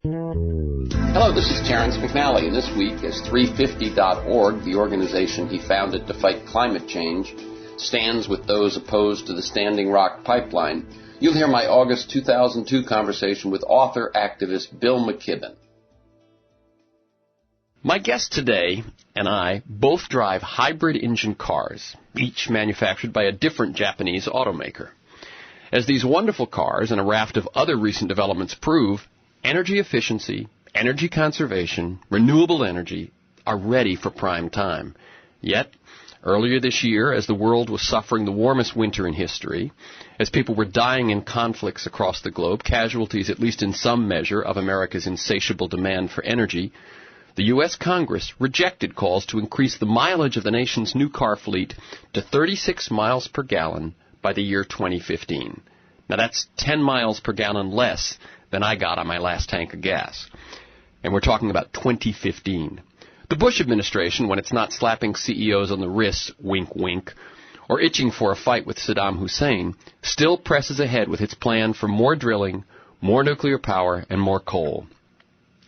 Hello, this is Terrence McNally, and this week, as 350.org, the organization he founded to fight climate change, stands with those opposed to the Standing Rock pipeline, you'll hear my August 2002 conversation with author-activist Bill McKIBBEN. My guest today and I both drive hybrid engine cars, each manufactured by a different Japanese automaker. As these wonderful cars and a raft of other recent developments prove, energy efficiency, energy conservation, renewable energy are ready for prime time. Yet, earlier this year, as the world was suffering the warmest winter in history, as people were dying in conflicts across the globe, casualties, at least in some measure, of America's insatiable demand for energy, the U.S. Congress rejected calls to increase the mileage of the nation's new car fleet to 36 miles per gallon by the year 2015. Now that's 10 miles per gallon less than I got on my last tank of gas. And we're talking about 2015. The Bush administration, when it's not slapping CEOs on the wrists, wink, wink, or itching for a fight with Saddam Hussein, still presses ahead with its plan for more drilling, more nuclear power, and more coal.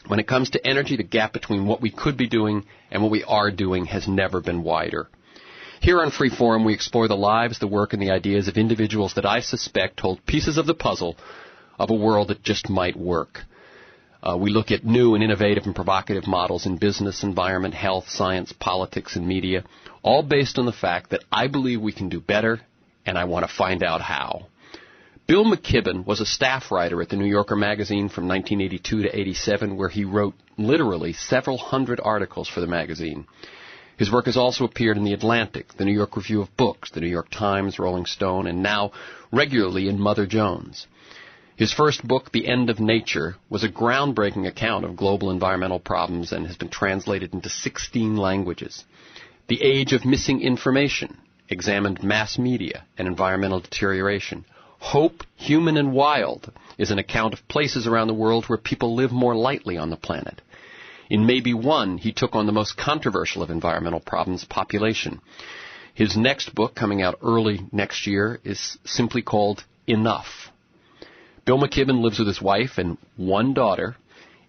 When it comes to energy, the gap between what we could be doing and what we are doing has never been wider. Here on Freeform, we explore the lives, the work, and the ideas of individuals that I suspect hold pieces of the puzzle of a world that just might work. We look at new and innovative and provocative models in business, environment, health, science, politics, and media, all based on the fact that I believe we can do better, and I want to find out how. Bill McKIBBEN was a staff writer at the New Yorker magazine from 1982 to 87, where he wrote literally several hundred articles for the magazine. His work has also appeared in The Atlantic, the New York Review of Books, the New York Times, Rolling Stone, and now regularly in Mother Jones. His first book, The End of Nature, was a groundbreaking account of global environmental problems and has been translated into 16 languages. The Age of Missing Information examined mass media and environmental deterioration. Hope, Human and Wild is an account of places around the world where people live more lightly on the planet. In Maybe One, he took on the most controversial of environmental problems, population. His next book, coming out early next year, is simply called Enough. Bill McKIBBEN lives with his wife and one daughter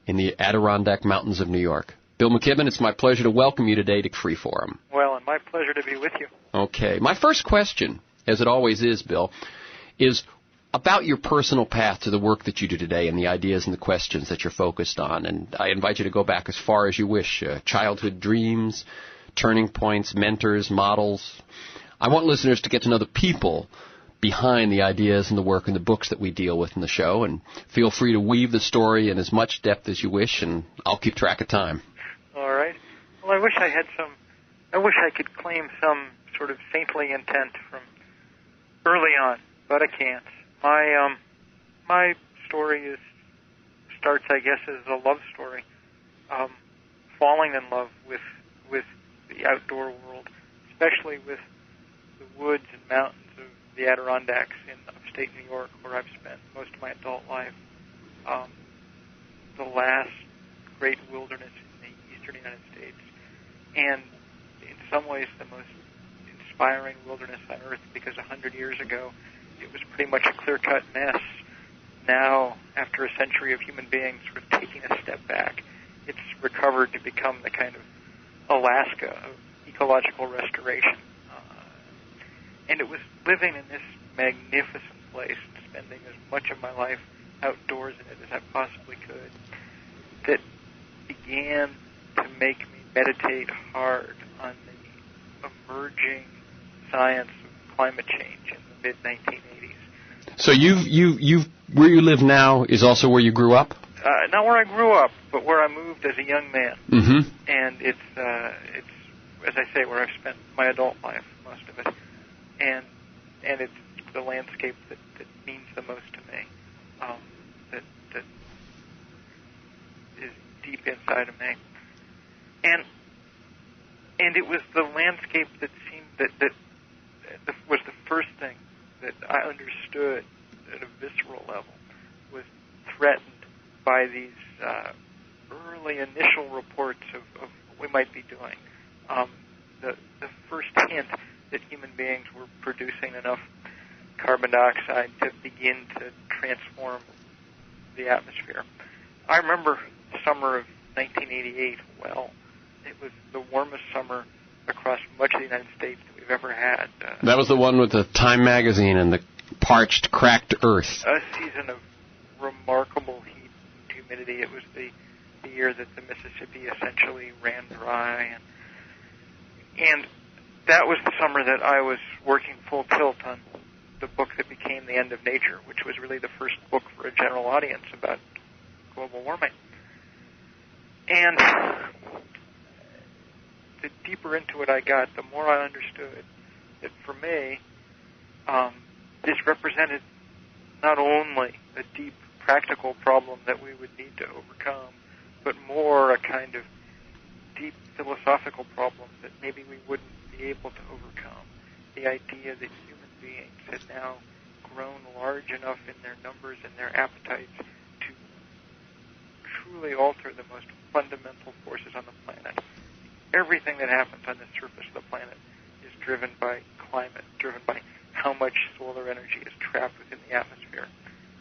in the Adirondack Mountains of New York. Bill McKIBBEN, it's my pleasure to welcome you today to Freeform. Well, and my pleasure to be with you. Okay. My first question, as it always is, Bill, is about your personal path to the work that you do today and the ideas and the questions that you're focused on. And I invite you to go back as far as you wish. Childhood dreams, turning points, mentors, models. I want listeners to get to know the people behind the ideas and the work and the books that we deal with in the show, and feel free to weave the story in as much depth as you wish, and I'll keep track of time. All right. Well, I wish I could claim some sort of saintly intent from early on, but I can't. My story starts, I guess, as a love story, falling in love with the outdoor world, especially with the woods and mountains of the Adirondacks in upstate New York, where I've spent most of my adult life. The last great wilderness in the eastern United States, and in some ways the most inspiring wilderness on Earth, because 100 years ago it was pretty much a clear-cut mess. Now, after a century of human beings sort of taking a step back, it's recovered to become the kind of Alaska of ecological restoration. And it was living in this magnificent place and spending as much of my life outdoors in it as I possibly could that began to make me meditate hard on the emerging science of climate change in the mid-1980s. So you've where you live now is also where you grew up? Not where I grew up, but where I moved as a young man. Mm-hmm. And it's as I say, where I've spent my adult life, most of it. And it's the landscape that means the most to me, that is deep inside of me. And it was the landscape that seemed that was the first thing that I understood at a visceral level was threatened by these early initial reports of what we might be doing. The first hint that human beings were producing enough carbon dioxide to begin to transform the atmosphere. I remember the summer of 1988 well. It was the warmest summer across much of the United States that we've ever had. That was the one with the Time magazine and the parched, cracked earth. A season of remarkable heat and humidity. It was the year that the Mississippi essentially ran dry. And that was the summer that I was working full tilt on the book that became The End of Nature, which was really the first book for a general audience about global warming. And the deeper into it I got, the more I understood that for me, this represented not only a deep practical problem that we would need to overcome, but more a kind of deep philosophical problem that maybe we wouldn't be able to overcome. The idea that human beings had now grown large enough in their numbers and their appetites to truly alter the most fundamental forces on the planet. Everything that happens on the surface of the planet is driven by climate, driven by how much solar energy is trapped within the atmosphere.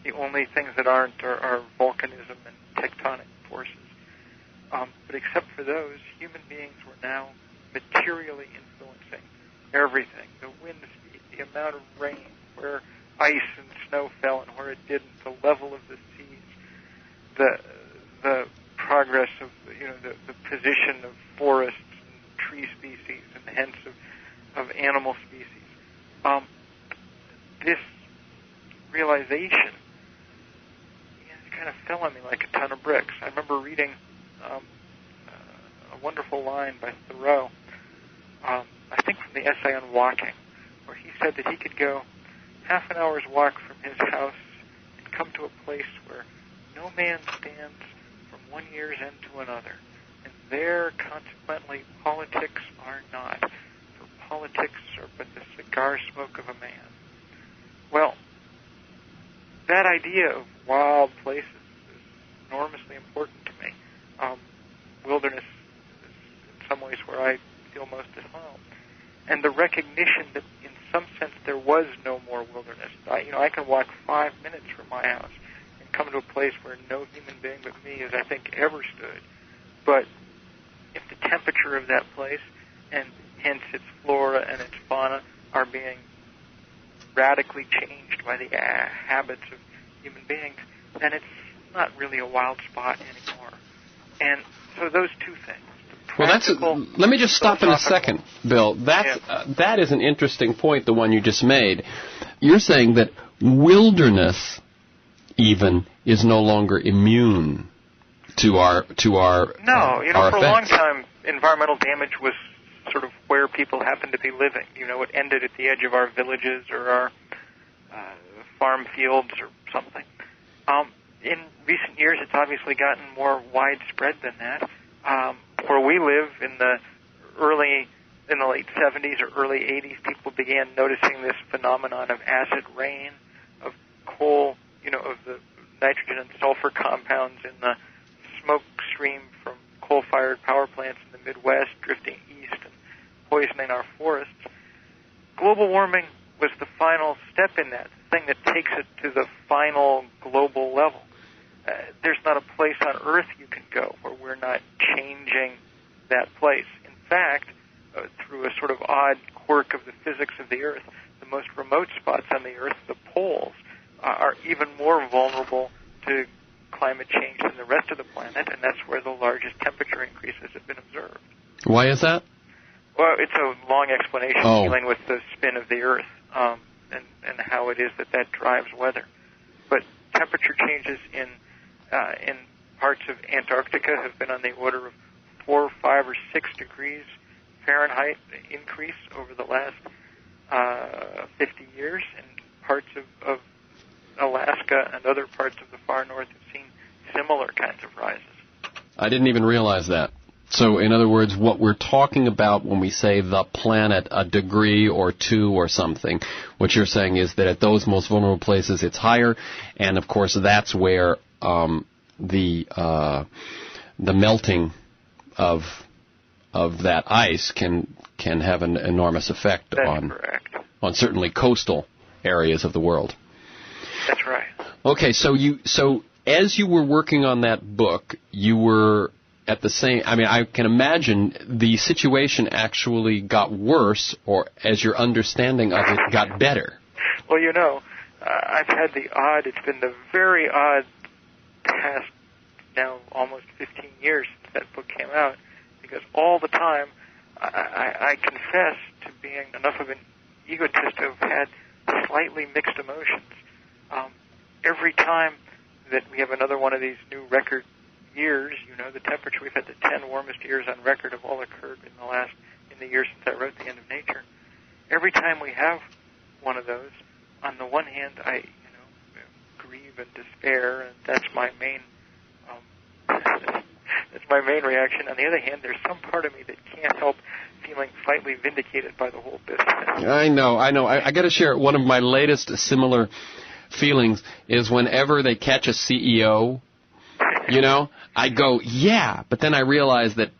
The only things that aren't are volcanism and tectonic forces. But except for those, human beings were now materially influencing everything. The wind speed, the amount of rain, where ice and snow fell and where it didn't, the level of the seas, the progress of the position of forests and tree species and hence of animal species. This realization kind of fell on me like a ton of bricks. I remember reading a wonderful line by Thoreau, I think from the essay on walking, where he said that he could go half an hour's walk from his house and come to a place where no man stands from one year's end to another, and there, consequently, politics are not, for politics are but the cigar smoke of a man. Well, that idea of wild places is enormously important to me. Wilderness is in some ways where I feel most at home. And the recognition that in some sense there was no more wilderness. I can walk 5 minutes from my house and come to a place where no human being but me has, I think, ever stood. But if the temperature of that place, and hence its flora and its fauna, are being radically changed by the habits of human beings, then it's not really a wild spot anymore. And so those two things. Well, let me just stop in a second, Bill. That is an interesting point, the one you just made. You're saying that wilderness even is no longer immune to our No, our for effects. a long time, environmental damage was sort of where people happened to be living. It ended at the edge of our villages or our farm fields or something. In recent years, it's obviously gotten more widespread than that. Where we live in the late 70s or early 80s, people began noticing this phenomenon of acid rain, of coal, of the nitrogen and sulfur compounds in the smoke stream from coal-fired power plants in the Midwest drifting east and poisoning our forests. Global warming was the final step in that, the thing that takes it to the final global level. There's not a place on Earth you can go where we're not changing that place. In fact, through a sort of odd quirk of the physics of the Earth, the most remote spots on the Earth, the poles, are even more vulnerable to climate change than the rest of the planet, and that's where the largest temperature increases have been observed. Why is that? Well, it's a long explanation dealing with the spin of the Earth and how it is that drives weather. But temperature changes in parts of Antarctica have been on the order of 4, 5, or 6 degrees Fahrenheit increase over the last 50 years, and parts of Alaska and other parts of the far north have seen similar kinds of rises. I didn't even realize that. So, in other words, what we're talking about when we say the planet, a degree or two or something, what you're saying is that at those most vulnerable places it's higher, and of course that's where the melting of that ice can have an enormous effect on certainly coastal areas of the world. That's right. Okay, so as you were working on that book, you were at the same, I mean, I can imagine the situation actually got worse, or as your understanding of it got better. Well, I've had it's been the very odd past now almost 15 years since that book came out, because all the time I confess to being enough of an egotist to have had slightly mixed emotions. Every time that we have another one of these new record years, the temperature, we've had the 10 warmest years on record have all occurred in the years since I wrote The End of Nature. Every time we have one of those, on the one hand, I grieve and despair, and that's my main reaction. On the other hand, there's some part of me that can't help feeling slightly vindicated by the whole business. I know. I got to share one of my latest similar feelings is whenever they catch a CEO, I go, yeah, but then I realize that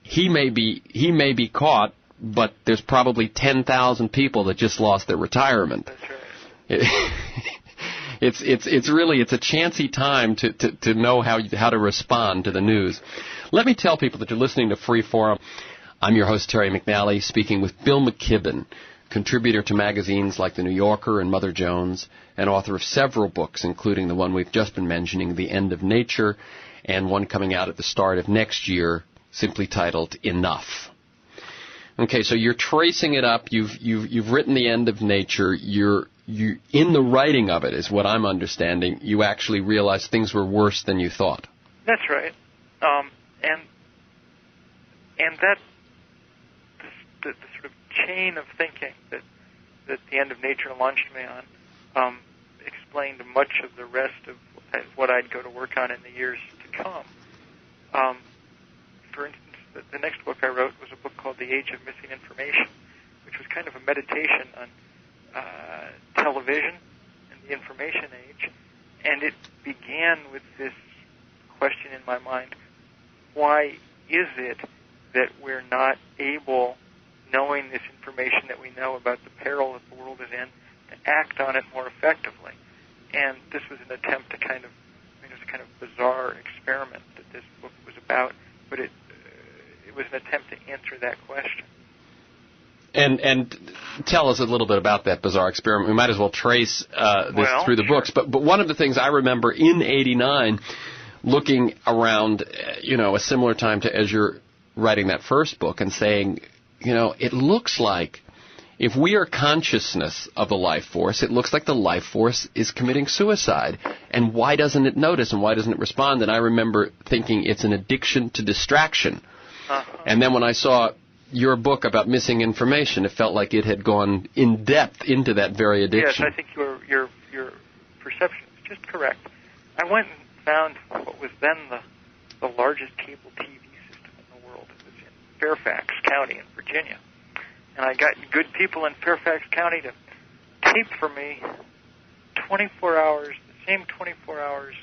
he may be caught, but there's probably 10,000 people that just lost their retirement. That's right. It's a chancy time to know how to respond to the news. Let me tell people that you're listening to Freeform. I'm your host, Terry McNally, speaking with Bill McKIBBEN, contributor to magazines like The New Yorker and Mother Jones, and author of several books, including the one we've just been mentioning, The End of Nature, and one coming out at the start of next year, simply titled Enough. Okay, so you're tracing it up. You've written The End of Nature. You in the writing of it, is what I'm understanding, you actually realized things were worse than you thought. That's right. And that the sort of chain of thinking that The End of Nature launched me on explained much of the rest of what I'd go to work on in the years to come. For instance, the next book I wrote was a book called The Age of Missing Information, which was kind of a meditation on television and the information age, and it began with this question in my mind: why is it that we're not able, knowing this information that we know about the peril that the world is in, to act on it more effectively? And this was an attempt to it was a kind of bizarre experiment that this book was about, but it was an attempt to answer that question. And tell us a little bit about that bizarre experiment. We might as well trace this through the books. But one of the things I remember in '89, looking around, a similar time to as you're writing that first book and saying, it looks like if we are consciousness of the life force, it looks like the life force is committing suicide. And why doesn't it notice and why doesn't it respond? And I remember thinking it's an addiction to distraction. Uh-huh. And then when I saw your book about missing information, it felt like it had gone in depth into that very addiction. Yes, I think your perception is just correct. I went and found what was then the largest cable TV system in the world. It was in Fairfax County in Virginia. And I got good people in Fairfax County to tape for me 24 hours, the same 24 hours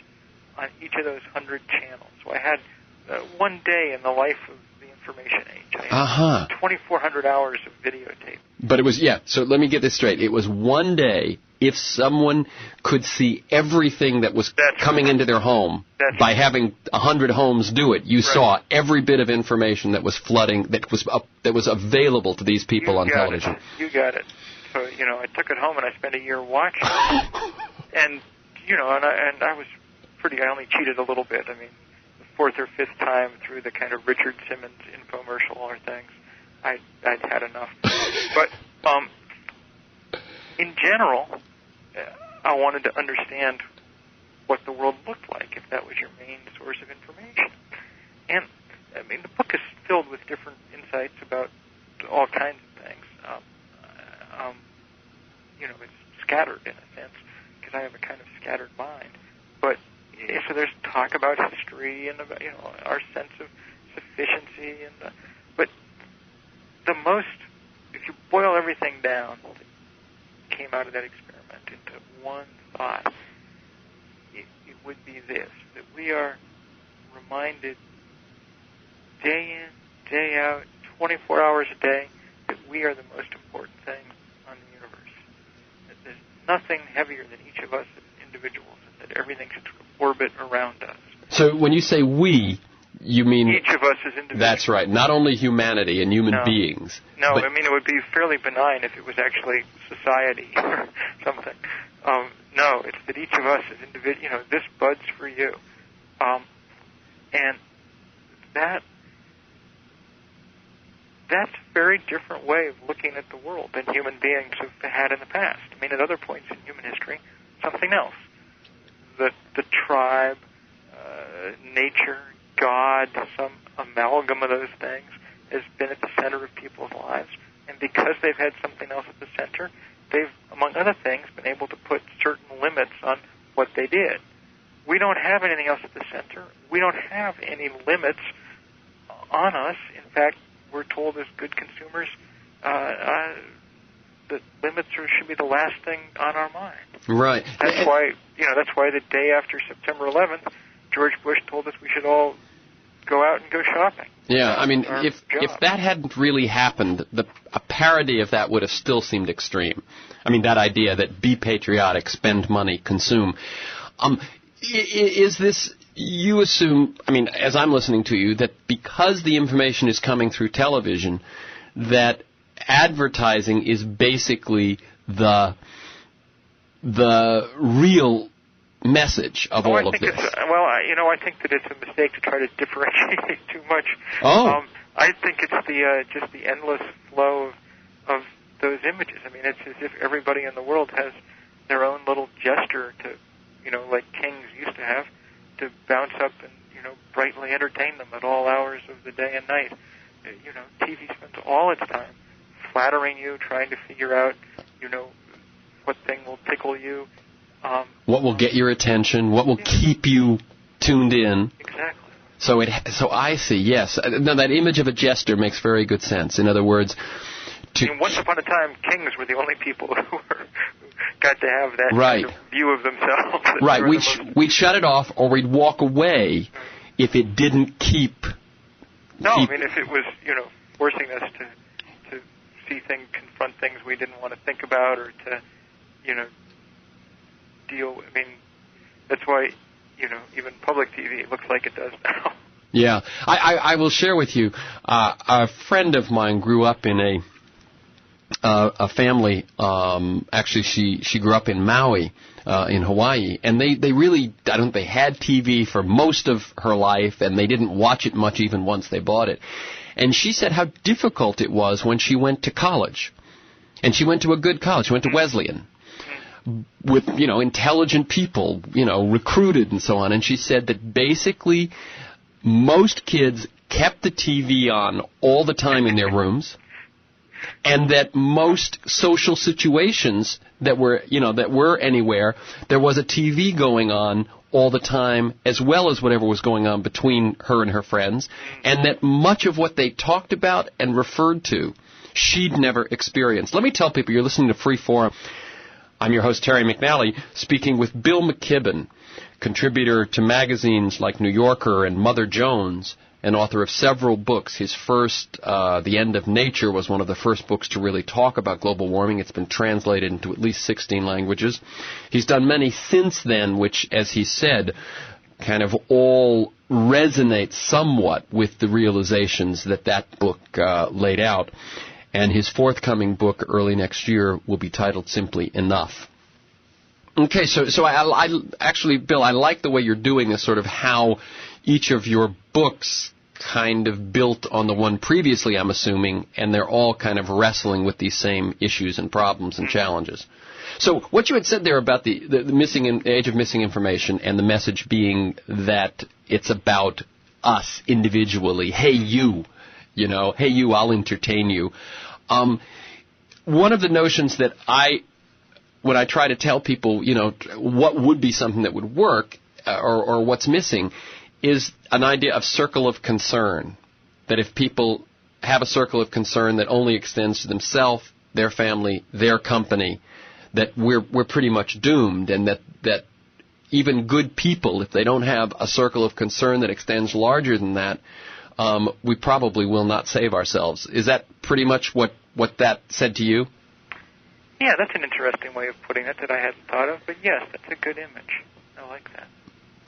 on each of those 100 channels. So I had one day in the life of the information age. I had 2,400 hours of videotape. But it was, so let me get this straight. It was one day. If someone could see everything that was coming into their home by having 100 homes do it, you saw every bit of information that was flooding, that was available to these people on television. You got it. So, I took it home and I spent a year watching it. And, and I was I only cheated a little bit. I mean, the fourth or fifth time through the kind of Richard Simmons infomercial or things, I'd had enough. But, in general, I wanted to understand what the world looked like, if that was your main source of information. And, the book is filled with different insights about all kinds of things. It's scattered in a sense, because I have a kind of scattered mind. But, so there's talk about history and about, our sense of sufficiency. But the most, if you boil everything down, came out of that experiment into one thought, it would be this: that we are reminded day in, day out, 24 hours a day, that we are the most important thing on the universe. That there's nothing heavier than each of us as individuals, and that everything should sort of orbit around us. So when you say we, you mean... Each of us as individuals. That's right. Not only humanity and human beings. No, I mean, it would be fairly benign if it was actually society or something. No, it's that each of us as individuals, this bud's for you. And that's a very different way of looking at the world than human beings have had in the past. I mean, at other points in human history, something else. The tribe, nature, God, some amalgam of those things has been at the center of people's lives. And because they've had something else at the center, they've, among other things, been able to put certain limits on what they did. We don't have anything else at the center. We don't have any limits on us. In fact, we're told as good consumers that limits should be the last thing on our mind. Right. That's why the day after September 11th, George Bush told us we should all go out and go shopping. Yeah, I mean, if that hadn't really happened, a parody of that would have still seemed extreme. I mean, that idea that be patriotic, spend money, consume. Is this, you assume, I mean, as I'm listening to you, that because the information is coming through television, that advertising is basically the real message of all of this? I think that it's a mistake to try to differentiate too much. Oh. I think it's just the endless flow of those images. I mean, it's as if everybody in the world has their own little gesture to, like kings used to have, to bounce up and, brightly entertain them at all hours of the day and night. TV spends all its time flattering you, trying to figure out, what thing will tickle you. What will get your attention? What will keep you tuned in? Exactly. So I see. Yes. Now that image of a jester makes very good sense. In other words, once upon a time, kings were the only people who got to have that right. kind of view of themselves. Right. We'd shut it off, or we'd walk away if it didn't keep. No, I mean, if it was, forcing us to see things, confront things we didn't want to think about, or to, deal. I mean, that's why, even public TV looks like it does now. Yeah, I will share with you. A friend of mine grew up in a family. Actually, she grew up in Maui, in Hawaii, and they really, they had TV for most of her life, and they didn't watch it much even once they bought it. And she said how difficult it was when she went to college, and she went to a good college. She went to Wesleyan, with, intelligent people, recruited and so on. And she said that basically most kids kept the TV on all the time in their rooms, and that most social situations that were anywhere, there was a TV going on all the time, as well as whatever was going on between her and her friends, and that much of what they talked about and referred to, she'd never experienced. Let me tell people, you're listening to Free Forum. I'm your host, Terry McNally, speaking with Bill McKIBBEN, contributor to magazines like New Yorker and Mother Jones, and author of several books. His first, The End of Nature, was one of the first books to really talk about global warming. It's been translated into at least 16 languages. He's done many since then, which, as he said, kind of all resonate somewhat with the realizations that book laid out. And his forthcoming book early next year will be titled simply Enough. Okay, so I actually, Bill, I like the way you're doing this, sort of how each of your books kind of built on the one previously, I'm assuming, and they're all kind of wrestling with these same issues and problems and challenges. So what you had said there about the age of missing information, and the message being that it's about us individually. Hey, you. Hey, you, I'll entertain you. One of the notions that when I try to tell people, what would be something that would work, or what's missing, is an idea of circle of concern. That if people have a circle of concern that only extends to themselves, their family, their company, that we're pretty much doomed, and that even good people, if they don't have a circle of concern that extends larger than that, we probably will not save ourselves. Is that pretty much what that said to you? Yeah, that's an interesting way of putting it that I hadn't thought of. But yes, that's a good image. I like that.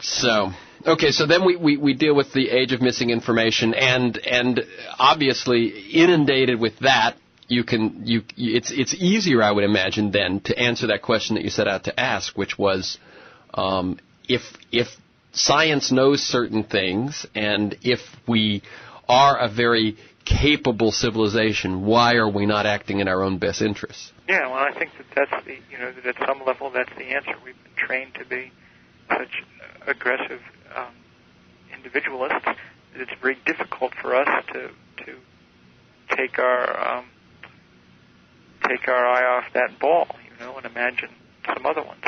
So, okay, so then we deal with the age of missing information, and obviously inundated with that, it's easier, I would imagine, then to answer that question that you set out to ask, which was, if science knows certain things, and if we are a very capable civilization, why are we not acting in our own best interests? Yeah, well, I think that's that at some level that's the answer. We've been trained to be such aggressive individualists that it's very difficult for us to take our eye off that ball, and imagine some other ones.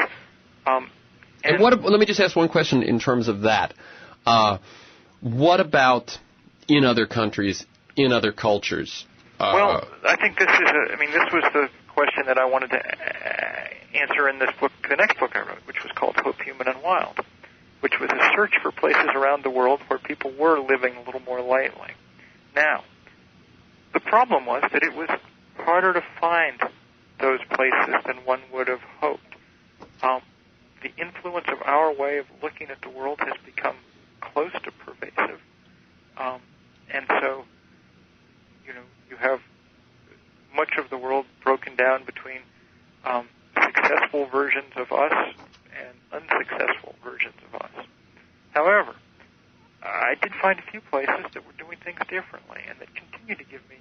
And let me just ask one question in terms of that. What about in other countries, in other cultures? Well, I think this was the question that I wanted to answer in this book, the next book I wrote, which was called Hope, Human, and Wild, which was a search for places around the world where people were living a little more lightly. Now, the problem was that it was harder to find those places than one would have hoped. The influence of our way of looking at the world has become close to pervasive. And so, you have much of the world broken down between successful versions of us and unsuccessful versions of us. However, I did find a few places that were doing things differently and that continue to give me,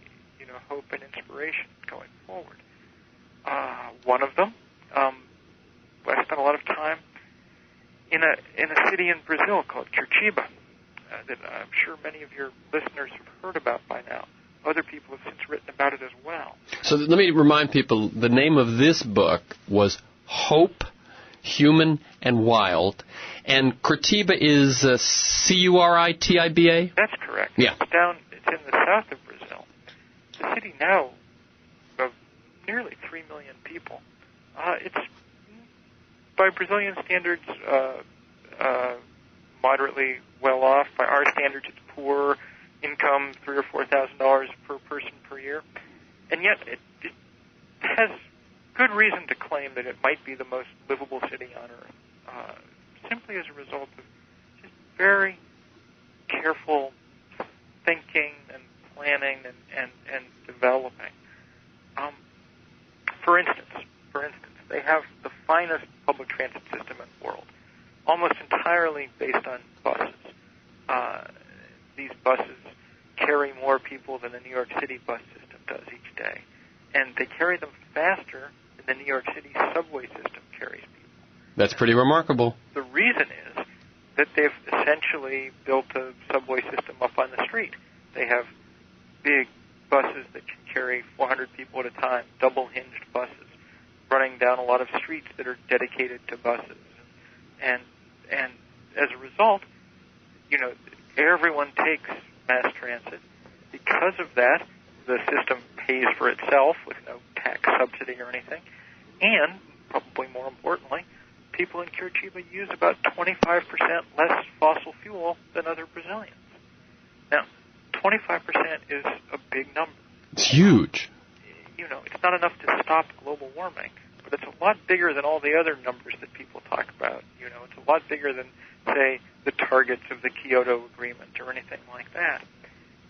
hope and inspiration going forward. One of them, I spent a lot of time in a city in Brazil called Curitiba that I'm sure many of your listeners have heard about by now. Other people have since written about it as well. So let me remind people, the name of this book was Hope, Human, and Wild. And Curitiba is Curitiba? That's correct. Yeah. It's in the south of Brazil. The city now of nearly 3 million people. It's, by Brazilian standards, moderately well off. By our standards, it's poor. Income $3,000 or $4,000 per person per year, and yet it has good reason to claim that it might be the most livable city on earth, simply as a result of just very careful thinking and planning and developing. For instance, they have the finest public transit system in the world, almost entirely based on buses. These buses carry more people than the New York City bus system does each day. And they carry them faster than the New York City subway system carries people. That's pretty remarkable. The reason is that they've essentially built a subway system up on the street. They have big buses that can carry 400 people at a time, double-hinged buses, running down a lot of streets that are dedicated to buses. And as a result, everyone takes mass transit. Because of that, the system pays for itself with no tax subsidy or anything. And, probably more importantly, people in Curitiba use about 25% less fossil fuel than other Brazilians. Now, 25% is a big number. It's huge. It's not enough to stop global warming, but it's a lot bigger than all the other numbers that people talk about. It's a lot bigger than, say, the targets of the Kyoto Agreement or anything like that.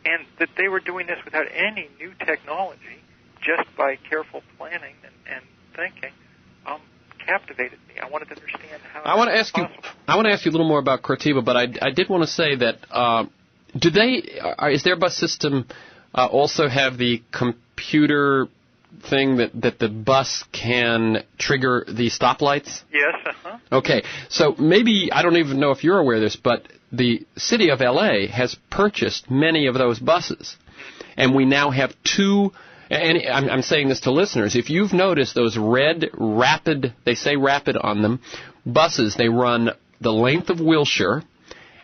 And that they were doing this without any new technology, just by careful planning and thinking, captivated me. I wanted to understand how I want to ask you a little more about Curitiba, but I did want to say that is their bus system also have the computer thing that the bus can trigger the stoplights? Yes, Okay, so maybe, I don't even know if you're aware of this, but the city of L.A. has purchased many of those buses. And we now have two, and I'm saying this to listeners, if you've noticed those red, rapid, they say rapid on them, buses, they run the length of Wilshire,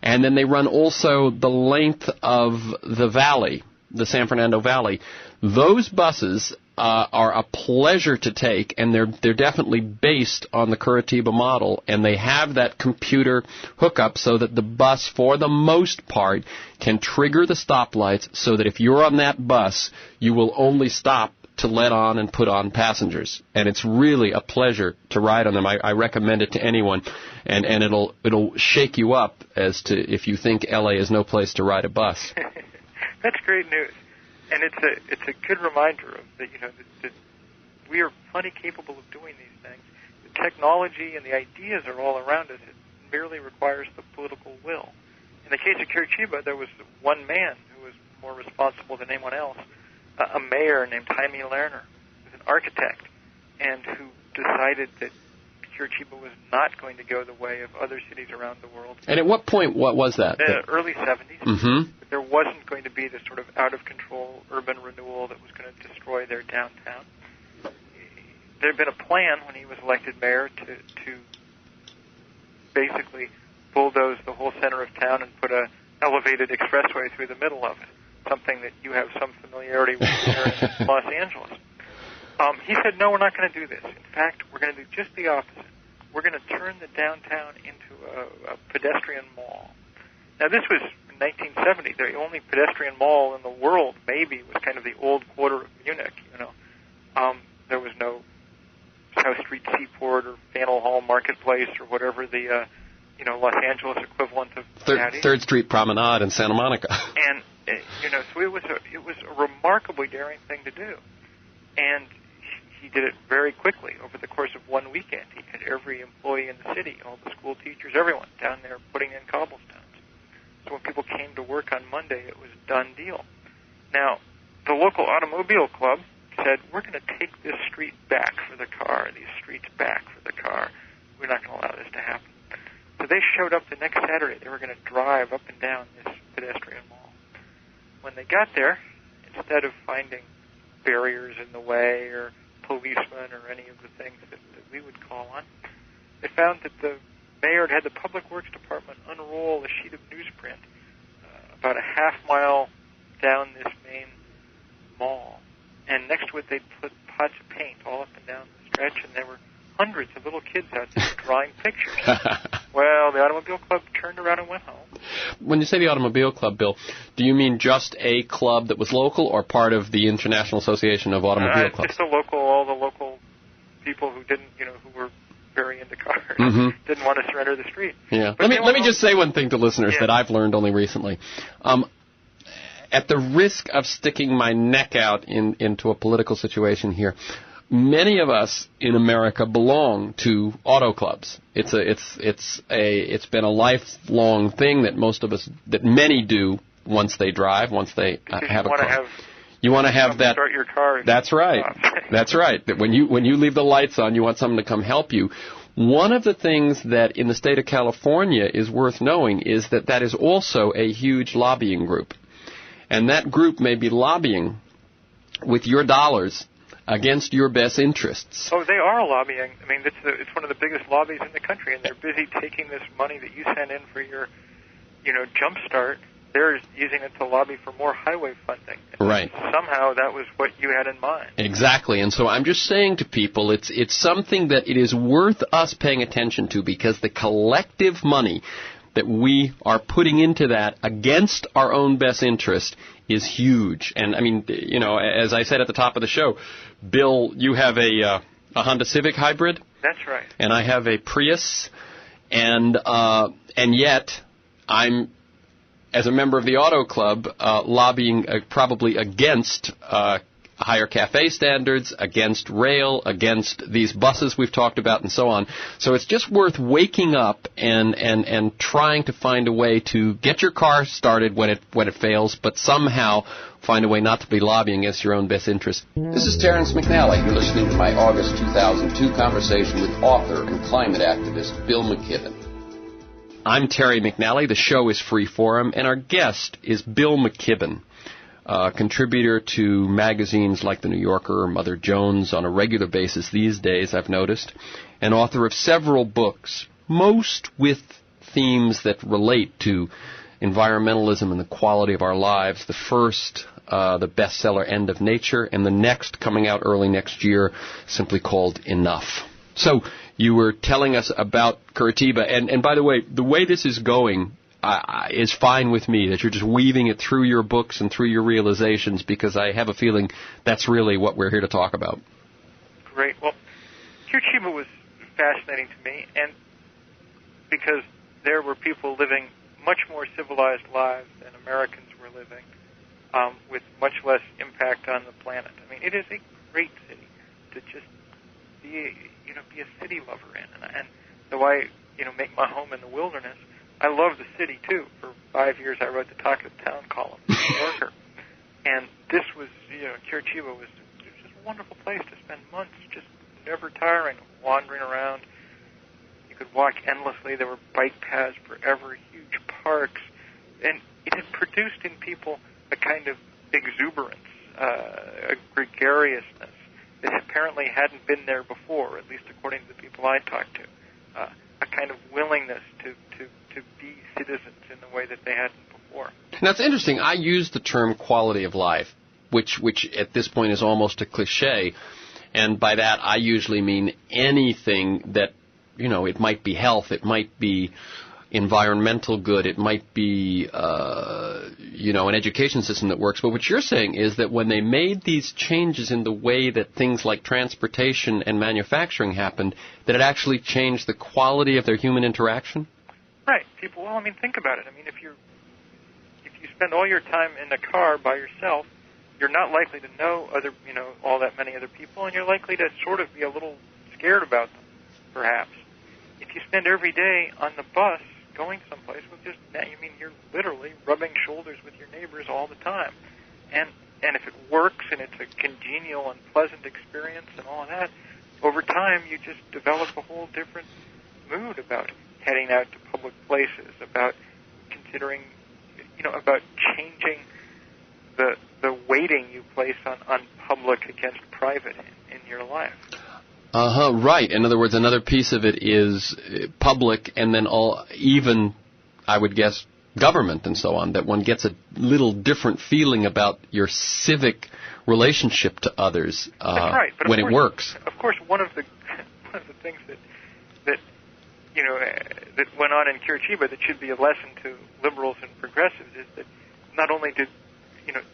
and then they run also the length of the valley, the San Fernando Valley. Those buses are a pleasure to take, and they're definitely based on the Curitiba model, and they have that computer hookup so that the bus, for the most part, can trigger the stoplights so that if you're on that bus, you will only stop to let on and put on passengers, and it's really a pleasure to ride on them. I recommend it to anyone, and it'll shake you up as to if you think L.A. is no place to ride a bus. That's great news, and it's a good reminder of that that we are plenty capable of doing these things. The technology and the ideas are all around us. It merely requires the political will. In the case of Curitiba, there was one man who was more responsible than anyone else, a mayor named Jaime Lerner, who was an architect, and who decided that Curitiba was not going to go the way of other cities around the world. And at what point, what was that? Early 70s. Mm-hmm. There wasn't going to be this sort of out-of-control urban renewal that was going to destroy their downtown. There had been a plan when he was elected mayor to basically bulldoze the whole center of town and put a elevated expressway through the middle of it, something that you have some familiarity with here in Los Angeles. He said, no, we're not going to do this. In fact, we're going to do just the opposite. We're going to turn the downtown into a pedestrian mall. Now, this was in 1970. The only pedestrian mall in the world, maybe, was kind of the old quarter of Munich, There was no South Street Seaport or Faneuil Hall Marketplace or whatever the Los Angeles equivalent of Third Street Promenade in Santa Monica. And so it was a remarkably daring thing to do, and he did it very quickly over the course of one weekend. He had every employee in the city, all the school teachers, everyone down there putting in cobblestones. So when people came to work on Monday, it was a done deal. Now, the local automobile club said, we're going to take this street back for the car, these streets back for the car. We're not going to allow this to happen. So they showed up the next Saturday. They were going to drive up and down this pedestrian mall. When they got there, instead of finding barriers in the way or policemen or any of the things that we would call on, they found that the mayor had the Public Works Department unroll a sheet of newsprint about a half mile down this main mall. And next to it, they'd put pots of paint all up and down the stretch, and there were hundreds of little kids out there drawing pictures. Well, the Automobile Club turned around and went home. When you say the Automobile Club, Bill, do you mean just a club that was local or part of the International Association of Automobile Clubs? Just all the local people who didn't, who were very into cars, didn't want to surrender the street. Yeah. Let me just say one thing to listeners that I've learned only recently. At the risk of sticking my neck out into a political situation here, many of us in America belong to auto clubs. It's been a lifelong thing that many do once they drive, once they have a car. You want to have that. Start your car. That's right. That's right. That when you leave the lights on, you want someone to come help you. One of the things that in the state of California is worth knowing is that is also a huge lobbying group, and that group may be lobbying with your dollars against your best interests. Oh, they are lobbying. I mean, it's one of the biggest lobbies in the country, and they're busy taking this money that you send in for your, jump start. They're using it to lobby for more highway funding. Right. Somehow that was what you had in mind. Exactly. And so I'm just saying to people, it's something that it is worth us paying attention to, because the collective money that we are putting into that against our own best interest is huge. And, I mean, as I said at the top of the show, Bill, you have a Honda Civic hybrid. That's right. And I have a Prius. And yet I'm, as a member of the Auto Club, lobbying probably against higher cafe standards, against rail, against these buses we've talked about, and so on. So it's just worth waking up and trying to find a way to get your car started when it fails, but somehow find a way not to be lobbying against your own best interest. This is Terrence McNally. You're listening to my August 2002 conversation with author and climate activist Bill McKIBBEN. I'm Terry McNally. The show is Freeform, and our guest is Bill McKIBBEN, contributor to magazines like The New Yorker or Mother Jones on a regular basis these days, I've noticed, and author of several books, most with themes that relate to environmentalism and the quality of our lives. The first, the bestseller End of Nature, and the next, coming out early next year, simply called Enough. So you were telling us about Curitiba, and by the way this is going, is fine with me, that you're just weaving it through your books and through your realizations, because I have a feeling that's really what we're here to talk about. Great. Well, Curitiba was fascinating to me, and because there were people living much more civilized lives than Americans were living, with much less impact on the planet. I mean, it is a great city to just be a city lover in, and though I make my home in the wilderness, I love the city too. For 5 years, I wrote the Talk of the Town column in New Yorker, and this was, Curitiba was just a wonderful place to spend months, just never tiring, wandering around. You could walk endlessly. There were bike paths forever, huge parks, and it had produced in people a kind of exuberance, a gregariousness that apparently hadn't been there before, at least according to the people I talked to. A kind of willingness to be citizens in the way that they hadn't before. Now, it's interesting. I use the term quality of life, which at this point is almost a cliche, and by that I usually mean anything that, it might be health, it might be environmental good, it might be, an education system that works. But what you're saying is that when they made these changes in the way that things like transportation and manufacturing happened, that it actually changed the quality of their human interaction? Right. People, think about it. If you spend all your time in a car by yourself, you're not likely to know all that many other people, and you're likely to sort of be a little scared about them, perhaps. If you spend every day on the bus going someplace, you're literally rubbing shoulders with your neighbors all the time. And if it works and it's a congenial and pleasant experience and all of that, over time you just develop a whole different mood about heading out to public places, about considering, about changing the weighting you place on public against private in your life. Right. In other words, another piece of it is public, and then even, I would guess, government and so on, that one gets a little different feeling about your civic relationship to others. That's right. But when it works. Of course, one of the things that went on in Curitiba that should be a lesson to liberals and progressives is that not only did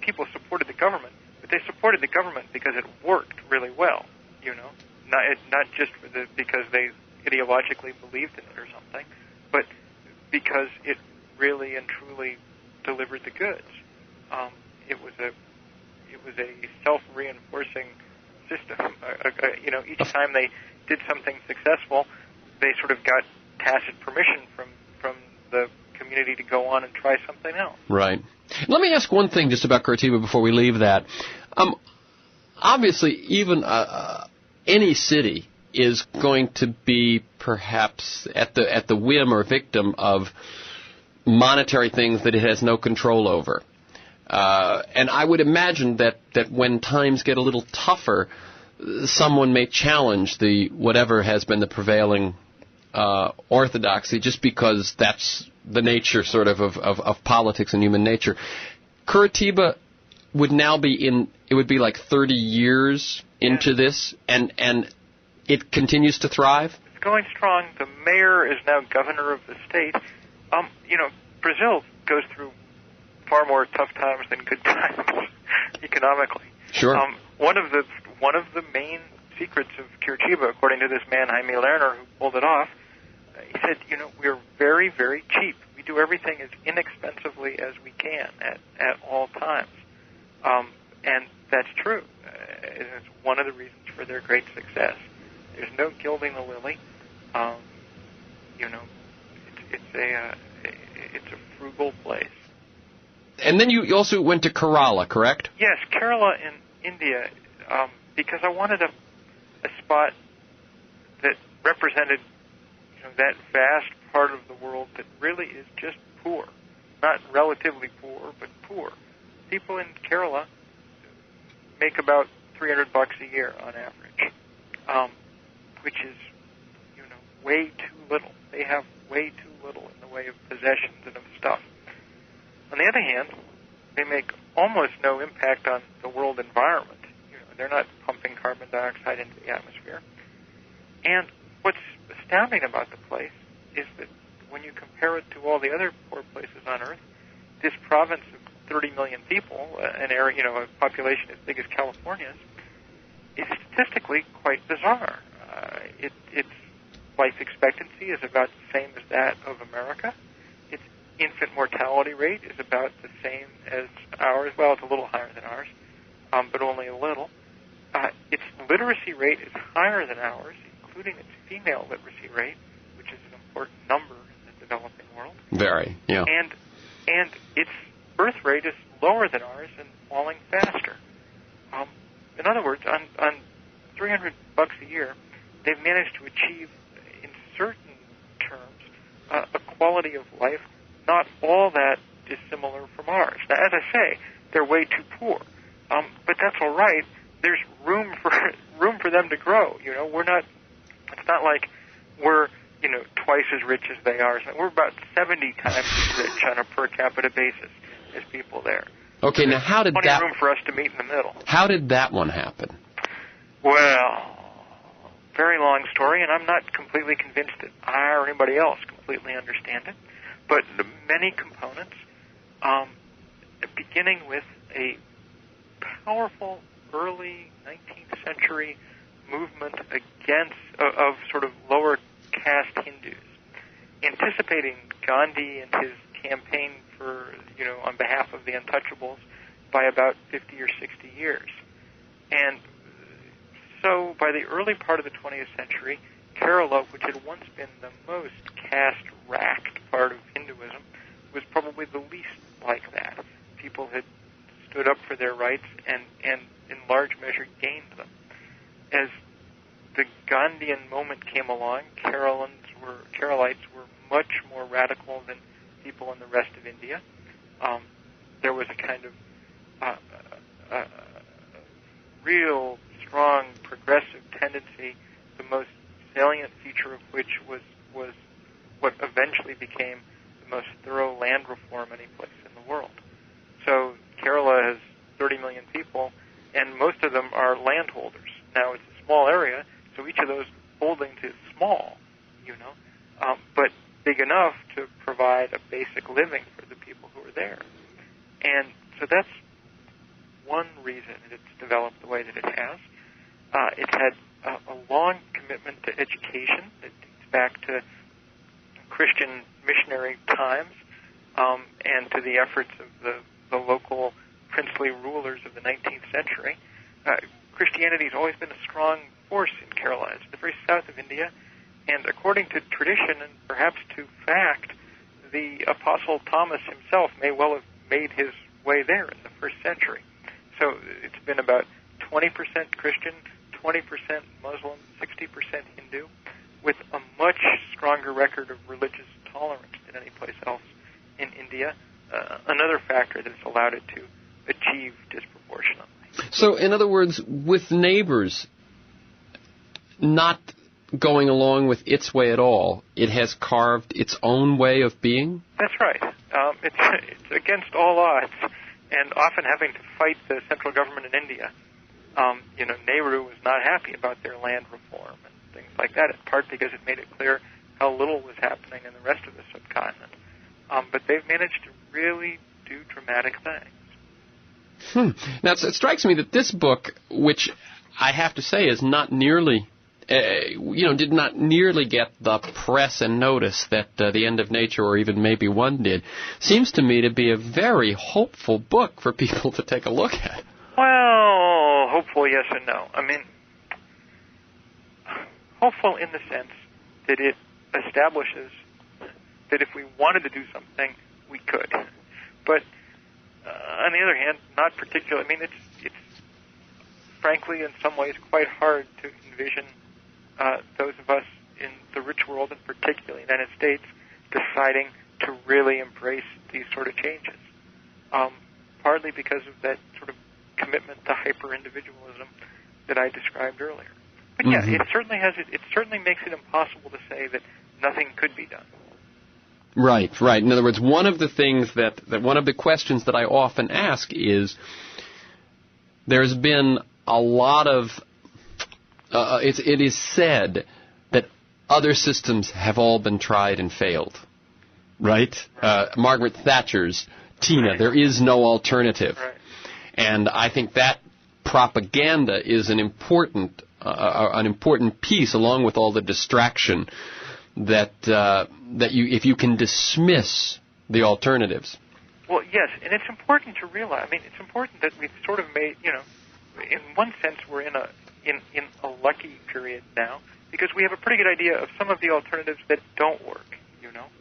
people supported the government, but they supported the government because it worked really well. Not just because they ideologically believed in it or something, but because it really and truly delivered the goods. It was a self-reinforcing system. Each time they did something successful, they sort of got tacit permission from the community to go on and try something else. Right. Let me ask one thing just about Curitiba before we leave that. Obviously, even any city is going to be perhaps at the whim or victim of monetary things that it has no control over. And I would imagine that when times get a little tougher, someone may challenge whatever has been the prevailing orthodoxy, just because that's the nature sort of politics and human nature. Curitiba would now be it would be like 30 years into this, and it continues to thrive? It's going strong. The mayor is now governor of the state. Brazil goes through far more tough times than good times economically. Sure. One of the main secrets of Curitiba, according to this man Jaime Lerner who pulled it off, he said, we're very, very cheap. We do everything as inexpensively as we can at all times. And that's true. It's one of the reasons for their great success. There's no gilding the lily. It's a frugal place. And then you also went to Kerala, correct? Yes, Kerala in India, because I wanted a spot that represented that vast part of the world that really is just poor. Not relatively poor, but poor. People in Kerala make about $300 a year on average, which is, way too little. They have way too little in the way of possessions and of stuff. On the other hand, they make almost no impact on the world environment. They're not pumping carbon dioxide into the atmosphere. And what's astounding about the place is that when you compare it to all the other poor places on Earth, this province of 30 million people, an area, a population as big as California's, is statistically quite bizarre. Its life expectancy is about the same as that of America. Its infant mortality rate is about the same as ours. Well, it's a little higher than ours, but only a little. Its literacy rate is higher than ours, including its female literacy rate, which is an important number in the developing world. Very, yeah. And its birth rate is lower than ours and falling faster. In other words, on $300 a year, they've managed to achieve, in certain terms, a quality of life not all that dissimilar from ours. Now, as I say, they're way too poor, but that's all right. There's room for them to grow. We're not. It's not like we're twice as rich as they are. We're about 70 times as rich on a per capita basis as people there. Okay, now how did plenty of room for us to meet in the middle. How did that one happen? Well, very long story, and I'm not completely convinced that I or anybody else completely understand it. But the many components, beginning with a powerful early 19th century movement of sort of lower caste Hindus, anticipating Gandhi and his campaign for, on behalf of the untouchables by about 50 or 60 years. And so by the early part of the 20th century, Kerala, which had once been the most caste-racked part of Hinduism, was probably the least like that. People had stood up for their rights and in large measure gained them. As the Gandhian moment came along, Keralites were much more radical than people in the rest of India. There was a kind of real strong progressive tendency, the most salient feature of which was what eventually became the most thorough land reform any place in the world. So Kerala has 30 million people, and most of them are landholders. Now, it's a small area, so each of those holdings is small, but big enough to provide a basic living for the people who are there. And so that's one reason it's developed the way that it has. It had a long commitment to education. It dates back to Christian missionary times and to the efforts of the local princely rulers of the 19th century. Christianity has always been a strong force in Kerala. It's the very south of India, and according to tradition and perhaps to fact, the Apostle Thomas himself may well have made his way there in the first century. So it's been about 20% Christian, 20% Muslim, 60% Hindu, with a much stronger record of religious tolerance than any place else in India, another factor that's allowed it to achieve disproportionately. So, in other words, with neighbors not going along with its way at all, it has carved its own way of being? That's right. It's against all odds, and often having to fight the central government in India. Nehru was not happy about their land reform and things like that, in part because it made it clear how little was happening in the rest of the subcontinent. But they've managed to really do dramatic things. Now, it strikes me that this book, which I have to say is not nearly, did not nearly get the press and notice that The End of Nature or even maybe one did, seems to me to be a very hopeful book for people to take a look at. Well, hopeful, yes and no. I mean, hopeful in the sense that it establishes that if we wanted to do something, we could. But on the other hand, not particularly. I mean, it's frankly in some ways quite hard to envision those of us in the rich world, and particularly the United States, deciding to really embrace these sort of changes. Partly because of that sort of commitment to hyper-individualism that I described earlier. But yeah, it certainly makes it impossible to say that nothing could be done. Right. In other words, one of the things that one of the questions that I often ask is, there's been a lot of, it is said that other systems have all been tried and failed. right? Margaret Thatcher's Tina, there is no alternative. Right. And I think that propaganda is an important piece, along with all the distraction that you, if you can dismiss the alternatives. Well, yes, and it's important to realize. I mean, it's important that we've sort of made, in one sense, we're in a lucky period now because we have a pretty good idea of some of the alternatives that don't work.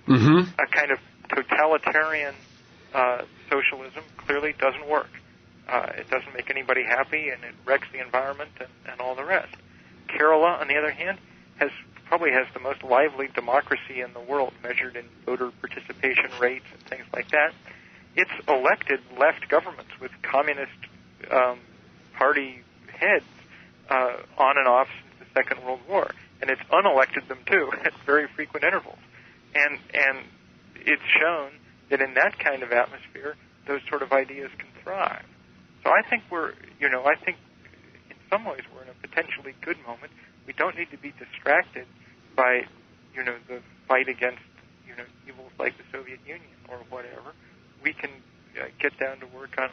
Mm-hmm. A kind of totalitarian socialism clearly doesn't work. It doesn't make anybody happy, and it wrecks the environment and all the rest. Kerala, on the other hand, probably has the most lively democracy in the world, measured in voter participation rates and things like that. It's elected left governments with communist party heads on and off since the Second World War, and it's unelected them too at very frequent intervals. And it's shown that in that kind of atmosphere, those sort of ideas can thrive. So I think I think in some ways we're in a potentially good moment. We don't need to be distracted by, the fight against, evils like the Soviet Union or whatever. We can get down to work on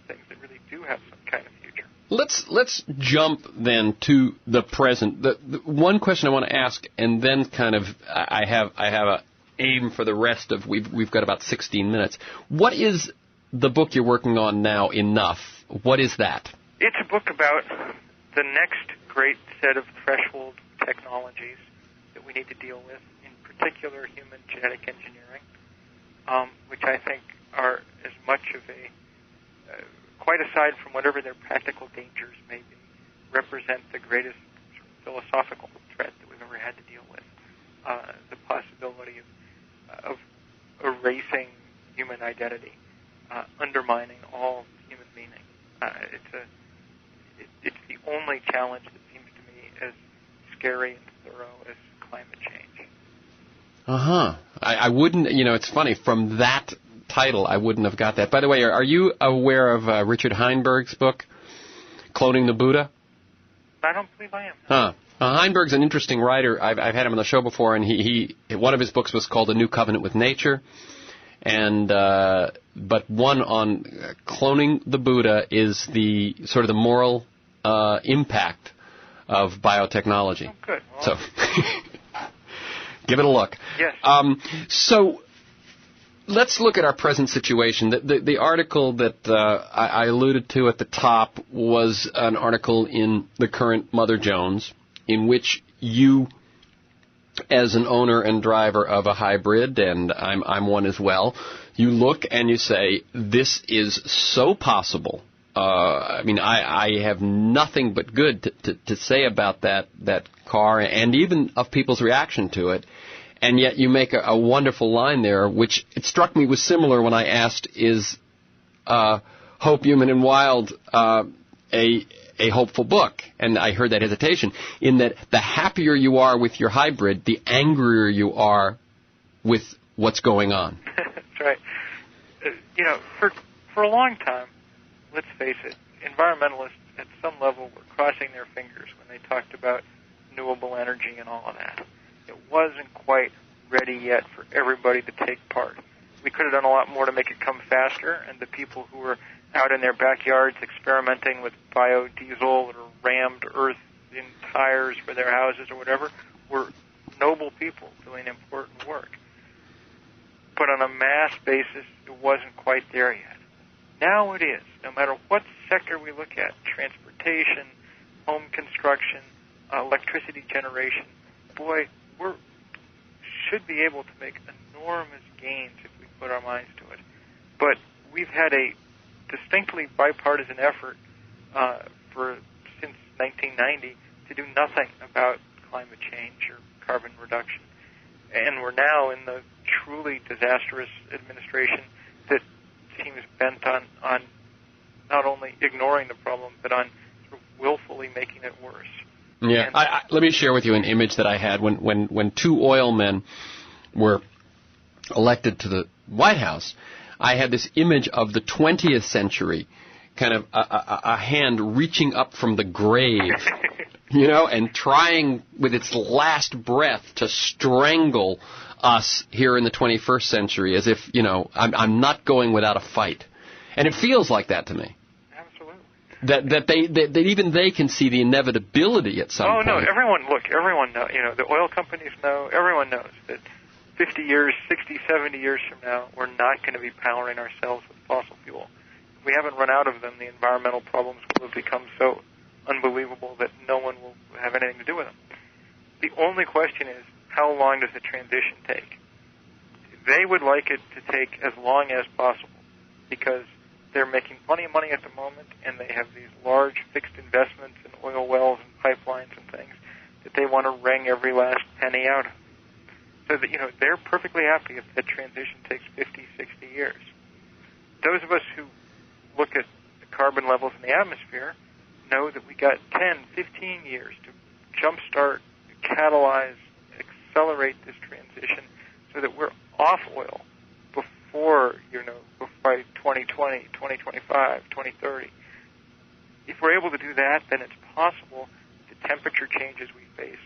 things that really do have some kind of future. Let's jump then to the present. The one question I want to ask, and then kind of I have a aim for the rest of we've got about 16 minutes. What is the book you're working on now, Enough? What is that? It's a book about the next great set of threshold technologies that we need to deal with, in particular human genetic engineering, which I think are as much of a, quite aside from whatever their practical dangers may be, represent the greatest sort of philosophical threat that we've ever had to deal with. The possibility of erasing human identity, undermining all human meaning. It's the only challenge that seems to me as scary and thorough as climate change. Uh-huh. I wouldn't, it's funny, from that title, I wouldn't have got that. By the way, are you aware of Richard Heinberg's book, Cloning the Buddha? I don't believe I am. Huh. Heinberg's an interesting writer. I've had him on the show before, and he one of his books was called A New Covenant with Nature, and but one on cloning the Buddha is the sort of the moral impact of biotechnology. Oh, good. Well, so give it a look. Yes. So let's look at our present situation. The article that I alluded to at the top was an article in the current Mother Jones, in which you, as an owner and driver of a hybrid, and I'm one as well, you look and you say, this is so possible. I have nothing but good to say about that car, and even of people's reaction to it. And yet you make a wonderful line there, which it struck me was similar when I asked, is Hope, Human and Wild a hopeful book? And I heard that hesitation, in that the happier you are with your hybrid, the angrier you are with what's going on. That's right. For a long time, let's face it, environmentalists at some level were crossing their fingers when they talked about renewable energy and all of that. It wasn't quite ready yet for everybody to take part. We could have done a lot more to make it come faster, and the people who were out in their backyards experimenting with biodiesel or rammed earth in tires for their houses or whatever were noble people doing important work. But on a mass basis, it wasn't quite there yet. Now it is. No matter what sector we look at, transportation, home construction, electricity generation, boy, we should be able to make enormous gains if we put our minds to it. But we've had a distinctly bipartisan effort since 1990 to do nothing about climate change or carbon reduction. And we're now in the truly disastrous administration that seems bent on not only ignoring the problem, but on sort of willfully making it worse. Yeah, let me share with you an image that I had when two oil men were elected to the White House. I had this image of the 20th century, kind of a hand reaching up from the grave, and trying with its last breath to strangle us here in the 21st century, as if, I'm not going without a fight. And it feels like that to me. Absolutely. That even they can see the inevitability at some point. Oh, no, everyone knows, the oil companies know, everyone knows that 50 years, 60, 70 years from now, we're not going to be powering ourselves with fossil fuel. If we haven't run out of them, the environmental problems will have become so unbelievable that no one will have anything to do with them. The only question is, how long does the transition take? They would like it to take as long as possible because they're making plenty of money at the moment, and they have these large fixed investments in oil wells and pipelines and things that they want to wring every last penny out of. So that, they're perfectly happy if that transition takes 50, 60 years. Those of us who look at the carbon levels in the atmosphere know that we got 10, 15 years to jumpstart, catalyze, accelerate this transition so that we're off oil before, by 2020, 2025, 2030. If we're able to do that, then it's possible the temperature changes we face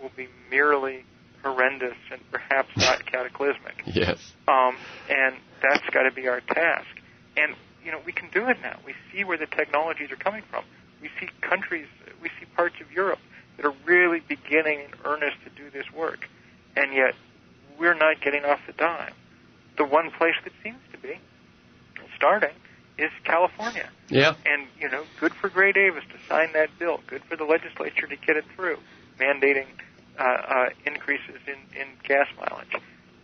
will be merely horrendous and perhaps not cataclysmic. Yes. And that's got to be our task. And, we can do it now. We see where the technologies are coming from. We see parts of Europe that are really beginning in earnest to do this work. And yet, we're not getting off the dime. The one place that seems to be starting is California. Yeah. And, good for Gray Davis to sign that bill. Good for the legislature to get it through, mandating increases in gas mileage.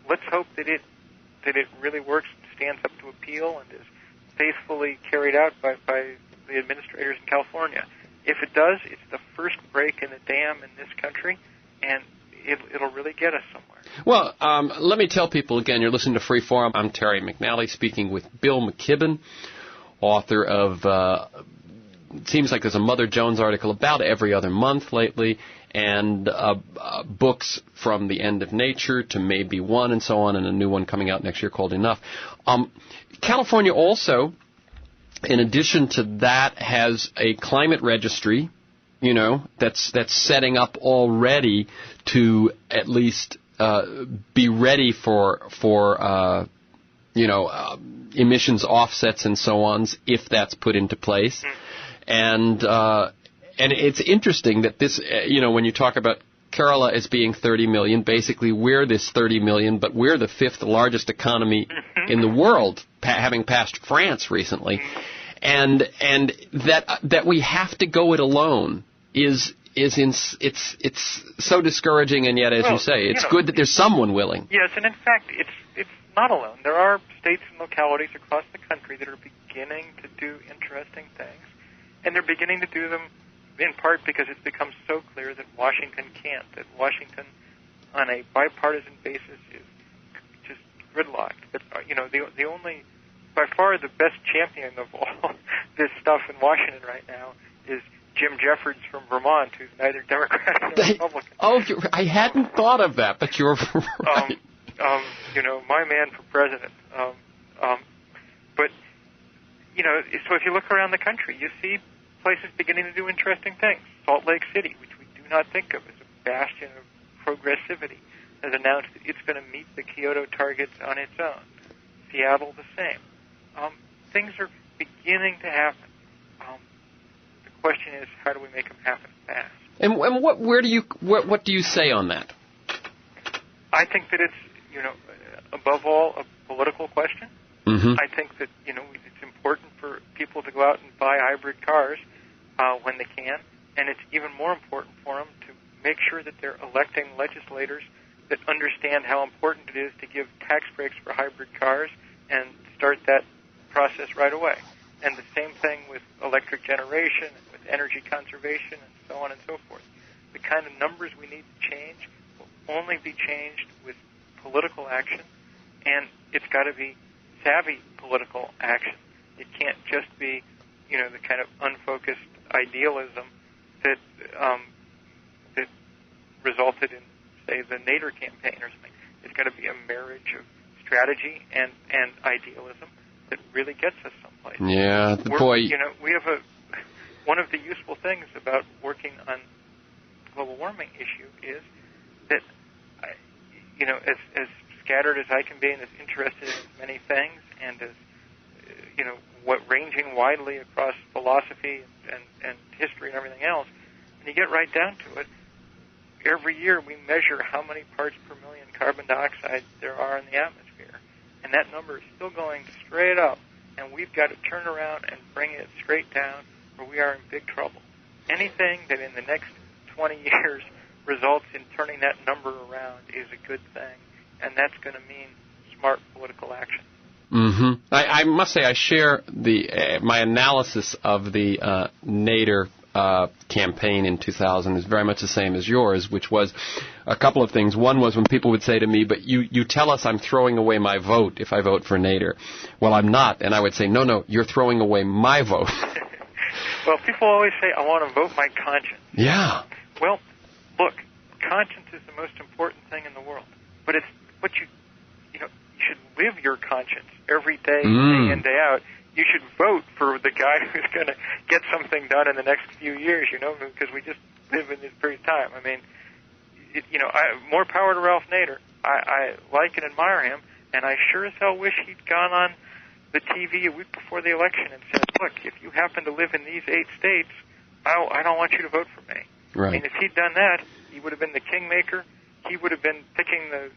Let's hope that it really works and stands up to appeal and is faithfully carried out by the administrators in California. If it does, it's the first break in the dam in this country, and it'll really get us somewhere. Well, let me tell people again, you're listening to Freeform. I'm Terry McNally speaking with Bill McKIBBEN, author of, it seems like there's a Mother Jones article about every other month lately, and books from The End of Nature to Maybe One and so on, and a new one coming out next year called Enough. California also, in addition to that, has a climate registry, that's setting up already to at least be ready for emissions offsets and so on, if that's put into place. And it's interesting that this, when you talk about Kerala as being 30 million, basically we're this 30 million, but we're the fifth largest economy in the world, having passed France recently. And that we have to go it alone it's so discouraging, and yet, as you say, it's good that there's someone willing. Yes, and in fact, it's not alone. There are states and localities across the country that are beginning to do interesting things, and they're beginning to do them in part because it's become so clear that Washington can't, that Washington, on a bipartisan basis, is just gridlocked. But, the only, by far the best champion of all this stuff in Washington right now is Jim Jeffords from Vermont, who's neither Democrat nor Republican. I hadn't thought of that, but you're right. My man for president. But, so if you look around the country, you see places beginning to do interesting things. Salt Lake City, which we do not think of as a bastion of progressivity, has announced that it's going to meet the Kyoto targets on its own. Seattle, the same. Things are beginning to happen. The question is, how do we make them happen fast? And what do you say on that? I think that it's, above all, a political question. Mm-hmm. I think that, it's important for people to go out and buy hybrid cars when they can, and it's even more important for them to make sure that they're electing legislators that understand how important it is to give tax breaks for hybrid cars and start that process right away. And the same thing with electric generation, and with energy conservation, and so on and so forth. The kind of numbers we need to change will only be changed with political action, and it's got to be savvy political action. It can't just be, the kind of unfocused idealism that that resulted in, say, the Nader campaign or something. It's got to be a marriage of strategy and idealism that really gets us someplace. Yeah, we have one of the useful things about working on the global warming issue is that, as scattered as I can be and as interested in many things and as, ranging widely across philosophy and history and everything else, and you get right down to it, every year we measure how many parts per million carbon dioxide there are in the atmosphere, and that number is still going straight up, and we've got to turn around and bring it straight down, or we are in big trouble. Anything that in the next 20 years results in turning that number around is a good thing, and that's going to mean smart political action. Mm-hmm. I must say I share my analysis of the Nader campaign in 2000 is very much the same as yours, which was a couple of things. One was when people would say to me, but you tell us I'm throwing away my vote if I vote for Nader. Well, I'm not. And I would say, no, you're throwing away my vote. Well, people always say, I want to vote my conscience. Yeah. Well, look, conscience is the most important thing in the world. But it's what you should live your conscience every day, day in, day out. You should vote for the guy who's going to get something done in the next few years, because we just live in this period of time. I mean, more power to Ralph Nader. I like and admire him, and I sure as hell wish he'd gone on the TV a week before the election and said, look, if you happen to live in these 8 states, I don't want you to vote for me. Right. I mean, if he'd done that, he would have been the kingmaker. He would have been picking the,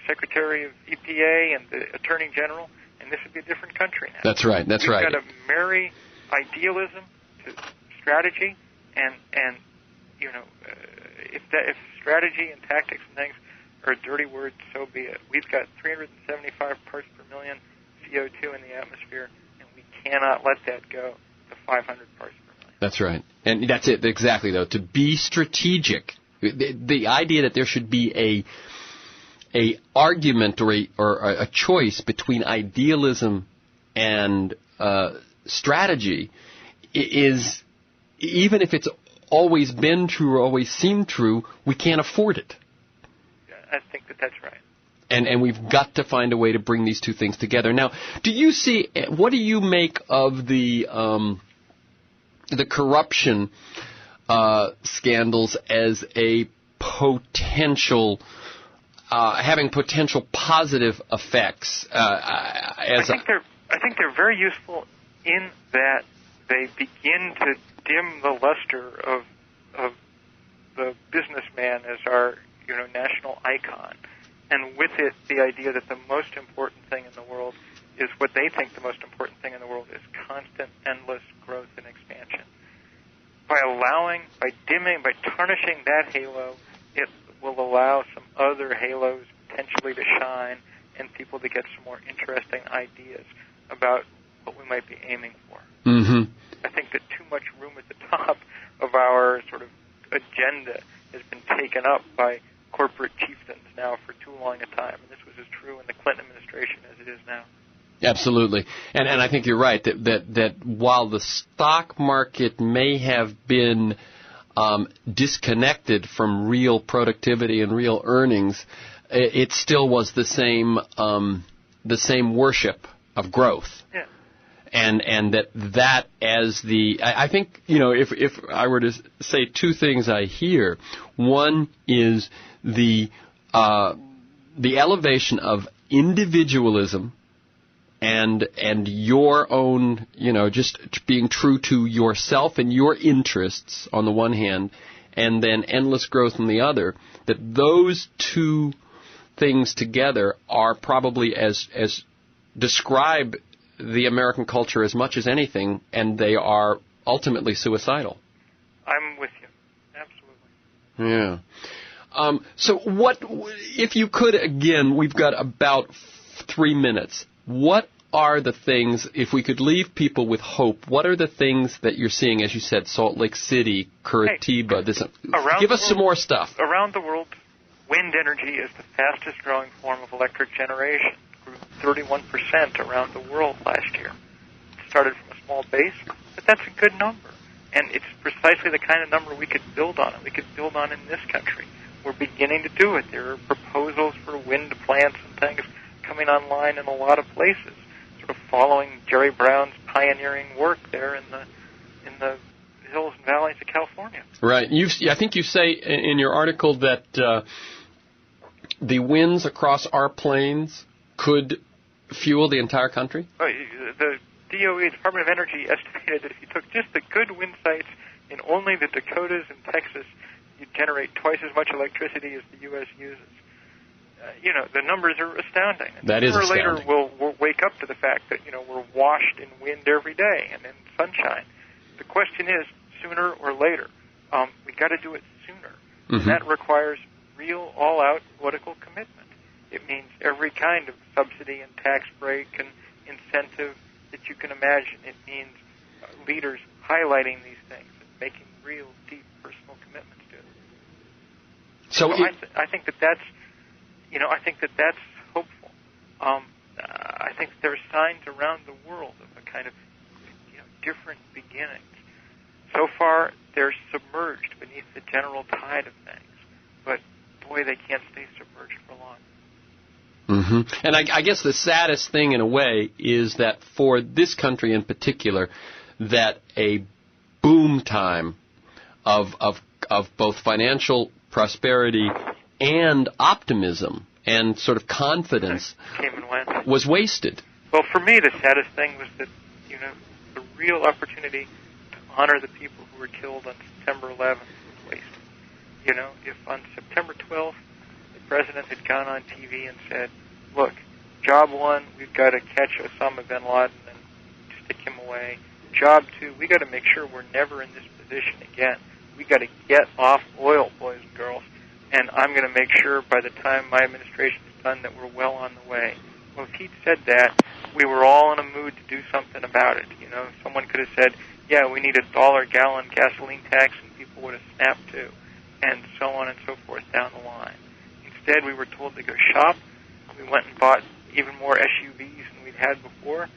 Secretary of EPA and the Attorney General, and this would be a different country now. That's right. We've got to marry idealism to strategy, and if strategy and tactics and things are dirty words, so be it. We've got 375 parts per million CO2 in the atmosphere, and we cannot let that go to 500 parts per million. That's right. And that's it, exactly, though, to be strategic. The idea that there should be a argument or a choice between idealism and strategy is, even if it's always been true or always seemed true, we can't afford it. I think that's right. And we've got to find a way to bring these two things together. Now, what do you make of the corruption scandals as a potential, having potential positive effects? I think they're very useful in that they begin to dim the luster of the businessman as our national icon, and with it the idea that the most important thing in the world is what they think the most important thing in the world is: constant, endless growth and expansion. By tarnishing that halo, it will allow some other halos potentially to shine and people to get some more interesting ideas about what we might be aiming for. Mm-hmm. I think that too much room at the top of our sort of agenda has been taken up by corporate chieftains now for too long a time, and this was as true in the Clinton administration as it is now. Absolutely. And I think you're right that while the stock market may have been disconnected from real productivity and real earnings, it still was the same worship of growth. Yeah. And that as I think, if I were to say two things I hear, one is the elevation of individualism and your own, just being true to yourself and your interests on the one hand, and then endless growth on the other, that those two things together are probably as describe the American culture as much as anything, and they are ultimately suicidal. I'm with you. Absolutely. Yeah. So what, if you could, again, we've got about 3 minutes. What are the things, if we could leave people with hope, what are the things that you're seeing, as you said, Salt Lake City, Curitiba, give us some more stuff. Around the world, wind energy is the fastest growing form of electric generation. Grew 31% around the world last year. It started from a small base, but that's a good number. And it's precisely the kind of number we could build on. We could build on in this country. We're beginning to do it. There are proposals for wind plants and things coming online in a lot of places, sort of following Jerry Brown's pioneering work there in the hills and valleys of California. Right. I think you say in your article that the winds across our plains could fuel the entire country? The DOE, Department of Energy, estimated that if you took just the good wind sites in only the Dakotas and Texas, you'd generate twice as much electricity as the U.S. uses. The numbers are astounding. That is astounding. Sooner or later, we'll wake up to the fact that, we're washed in wind every day and in sunshine. The question is, sooner or later, we got to do it sooner. Mm-hmm. And that requires real, all-out political commitment. It means every kind of subsidy and tax break and incentive that you can imagine. It means leaders highlighting these things and making real, deep personal commitments to it. So I think that that's, hopeful. I think there are signs around the world of a kind of, different beginnings. So far, they're submerged beneath the general tide of things. But, boy, they can't stay submerged for long. Mm-hmm. And I guess the saddest thing, in a way, is that for this country in particular, that a boom time of both financial prosperity and optimism and sort of confidence came and went. Was wasted. Well, for me, the saddest thing was that, the real opportunity to honor the people who were killed on September 11th was wasted. If on September 12th the president had gone on TV and said, look, job one, we've got to catch Osama bin Laden and stick him away. Job two, we got to make sure we're never in this position again. We got to get off oil, boys and girls, and I'm going to make sure by the time my administration is done that we're well on the way. Well, if he'd said that, we were all in a mood to do something about it. Someone could have said, yeah, we need a $1 gasoline tax, and people would have snapped to, and so on and so forth down the line. Instead, we were told to go shop. We went and bought even more SUVs than we'd had before.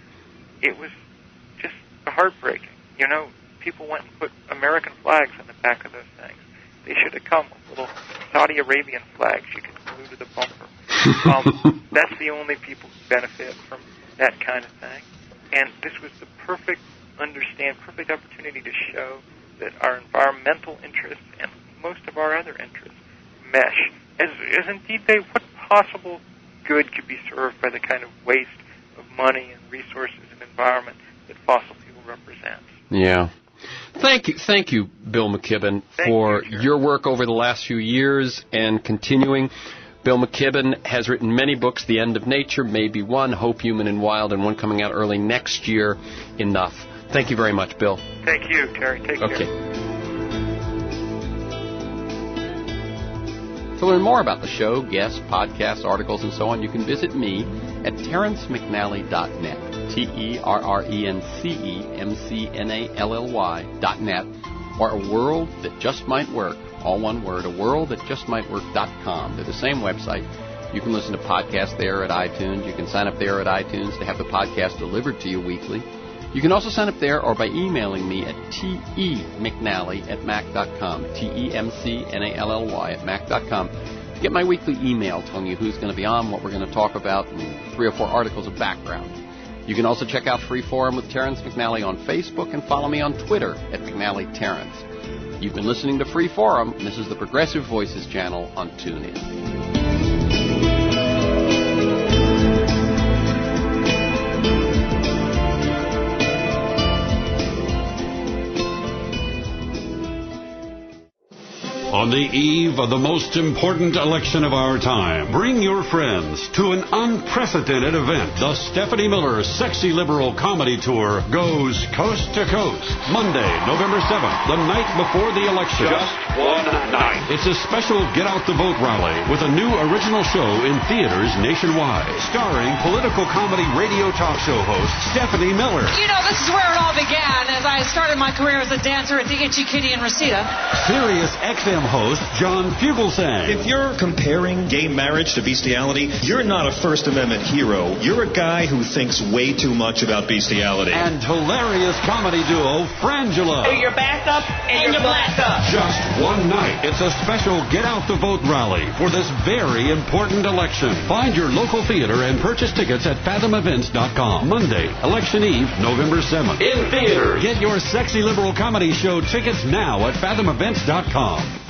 It was just heartbreaking. People went and put American flags on the back of those things. They should have come with little Saudi Arabian flags you could glue to the bumper. That's the only people who benefit from that kind of thing. And this was the perfect opportunity to show that our environmental interests and most of our other interests mesh. As indeed what possible good could be served by the kind of waste of money and resources and environment that fossil fuel represents. Yeah. Thank you, Bill McKibben, for your work over the last few years and continuing. Bill McKibben has written many books, The End of Nature, Maybe One, Hope, Human and Wild, and one coming out early next year, Enough. Thank you very much, Bill. Thank you, Terry. Take care. Okay. To learn more about the show, guests, podcasts, articles, and so on, you can visit me at TerrenceMcNally.net, TerrenceMcNally.net, or A World That Just Might Work, all one word, aworldthatjustmightwork.com. They're the same website. You can listen to podcasts there at iTunes. You can sign up there at iTunes to have the podcast delivered to you weekly. You can also sign up there or by emailing me at temcnally@mac.com, temcnally@mac.com. Get my weekly email telling you who's going to be on, what we're going to talk about, and 3 or 4 articles of background. You can also check out Free Forum with Terrence McNally on Facebook and follow me on Twitter at McNallyTerrence. You've been listening to Free Forum, and this is the Progressive Voices channel on TuneIn. On the eve of the most important election of our time, bring your friends to an unprecedented event. The Stephanie Miller Sexy Liberal Comedy Tour goes coast to coast. Monday, November 7th, the night before the election. Just one night. It's a special Get Out the Vote rally with a new original show in theaters nationwide. Starring political comedy radio talk show host Stephanie Miller. This is where it all began as I started my career as a dancer at the Itchy Kitty in Reseda. Sirius XM host John Fugelsang. If you're comparing gay marriage to bestiality, you're not a First Amendment hero. You're a guy who thinks way too much about bestiality. And hilarious comedy duo Frangela. So you're backed up and you're blacked up. Just one night. It's a special Get Out the Vote rally for this very important election. Find your local theater and purchase tickets at fathomevents.com. Monday, Election Eve, November 7th. In theaters. Get your Sexy Liberal Comedy Show tickets now at fathomevents.com.